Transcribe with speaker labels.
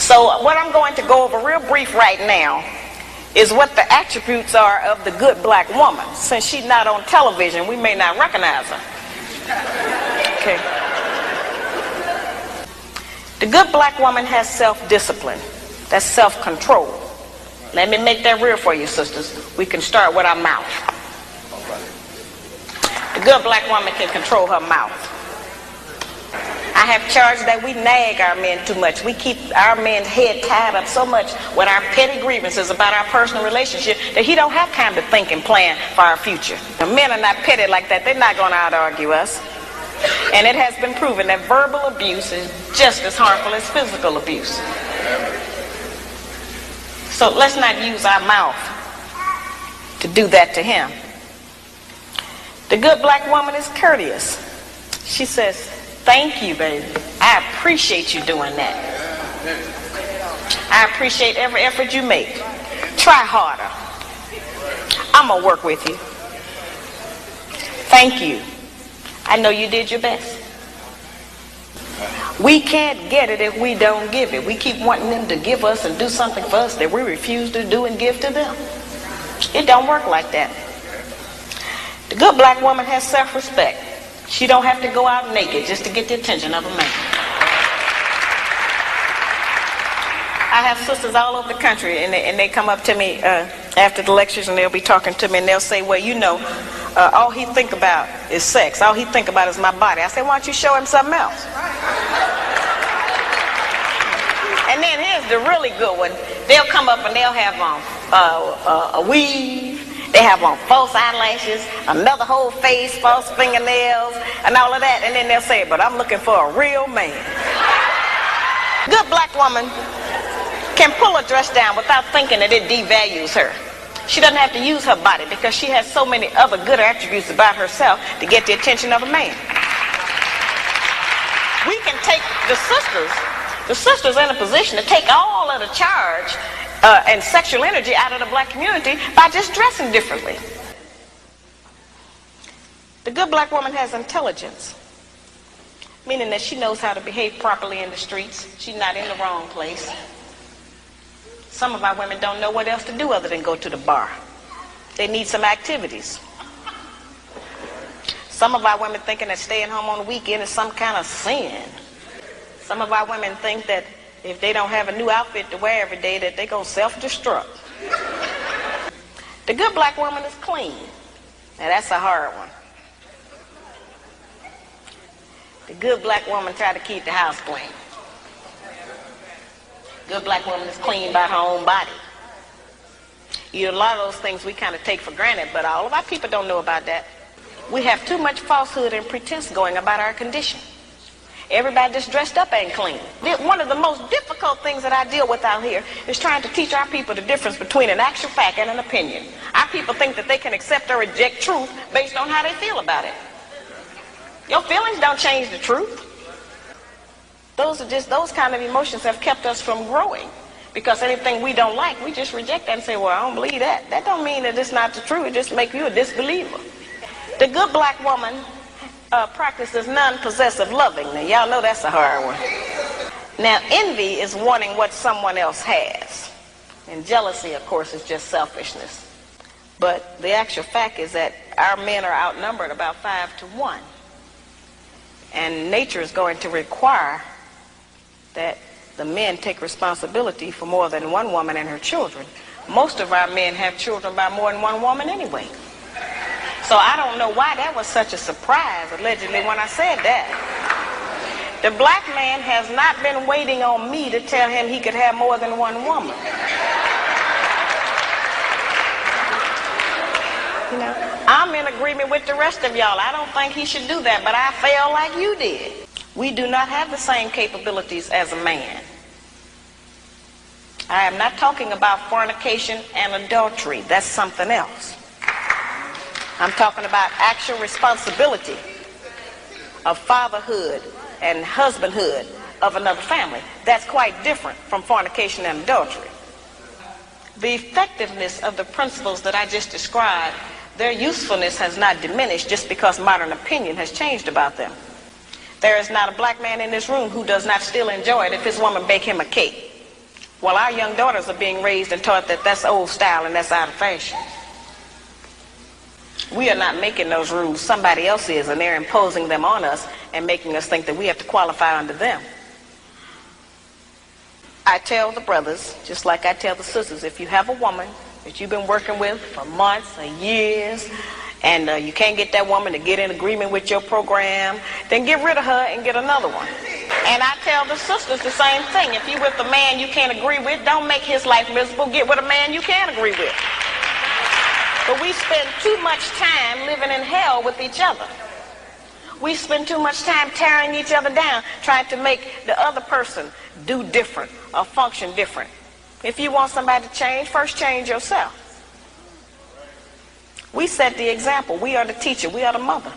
Speaker 1: So what I'm going to go over real brief right now is what the attributes are of the good black woman. Since she's not on television, we may not recognize her. Okay. The good black woman has self-discipline. That's self-control. Let me make that real for you, sisters. We can start with our mouth. The good black woman can control her mouth. I have charged that we nag our men too much. We keep our men's head tied up so much with our petty grievances about our personal relationship that he don't have time to think and plan for our future. The men are not petty like that. They're not going to out-argue us. And it has been proven that verbal abuse is just as harmful as physical abuse. So let's not use our mouth to do that to him. The good black woman is courteous. She says, "Thank you, baby. I appreciate you doing that. I appreciate every effort you make. Try harder. I'm going to work with you. Thank you. I know you did your best." We can't get it if we don't give it. We keep wanting them to give us and do something for us that we refuse to do and give to them. It don't work like that. The good black woman has self-respect. She don't have to go out naked just to get the attention of a man. I have sisters all over the country, and they come up to me after the lectures, and they'll be talking to me, and they'll say, "Well, you know, all he think about is sex. All he think about is my body." I say, "Why don't you show him something else?" And then here's the really good one. They'll come up and they'll have on a weave. They have on false eyelashes, another whole face, false fingernails, and all of that. And then they'll say, "But I'm looking for a real man." Good black woman can pull a dress down without thinking that it devalues her. She doesn't have to use her body because she has so many other good attributes about herself to get the attention of a man. We can take the sisters in a position to take all of the charge and sexual energy out of the black community by just dressing differently. The good black woman has intelligence, meaning that she knows how to behave properly in the streets. She's not in the wrong place. Some of our women don't know what else to do other than go to the bar. They need some activities. Some of our women thinking that staying home on the weekend is some kind of sin. Some of our women think that if they don't have a new outfit to wear every day, that they're going to self-destruct. The good black woman is clean. Now that's a hard one. The good black woman try to keep the house clean. Good black woman is clean by her own body. You know, a lot of those things we kind of take for granted, but all of our people don't know about that. We have too much falsehood and pretense going about our condition. Everybody that's dressed up ain't clean. One of the most difficult things that I deal with out here is trying to teach our people the difference between an actual fact and an opinion. Our people think that they can accept or reject truth based on how they feel about it. Your feelings don't change the truth. Those kind of emotions have kept us from growing. Because anything we don't like, we just reject that and say, "Well, I don't believe that." That don't mean that it's not the truth. It just makes you a disbeliever. The good black woman practices non-possessive loving. Now, y'all know that's a hard one. Now, envy is wanting what someone else has. And jealousy, of course, is just selfishness. But the actual fact is that our men are outnumbered about 5-1. And nature is going to require that the men take responsibility for more than one woman and her children. Most of our men have children by more than one woman anyway. So I don't know why that was such a surprise, allegedly, when I said that. The black man has not been waiting on me to tell him he could have more than one woman. You know, I'm in agreement with the rest of y'all. I don't think he should do that, but I feel like you did. We do not have the same capabilities as a man. I am not talking about fornication and adultery. That's something else. I'm talking about actual responsibility of fatherhood and husbandhood of another family. That's quite different from fornication and adultery. The effectiveness of the principles that I just described, their usefulness has not diminished just because modern opinion has changed about them. There is not a black man in this room who does not still enjoy it if his woman bake him a cake. Well, our young daughters are being raised and taught that that's old style and that's out of fashion. We are not making those rules. Somebody else is, and they're imposing them on us and making us think that we have to qualify under them. I tell the brothers, just like I tell the sisters, if you have a woman that you've been working with for months or years, and you can't get that woman to get in agreement with your program, then get rid of her and get another one. And I tell the sisters the same thing. If you're with a man you can't agree with, don't make his life miserable. Get with a man you can agree with. But we spend too much time living in hell with each other. We spend too much time tearing each other down, trying to make the other person do different or function different. If you want somebody to change, first change yourself. We set the example. We are the teacher. We are the mother.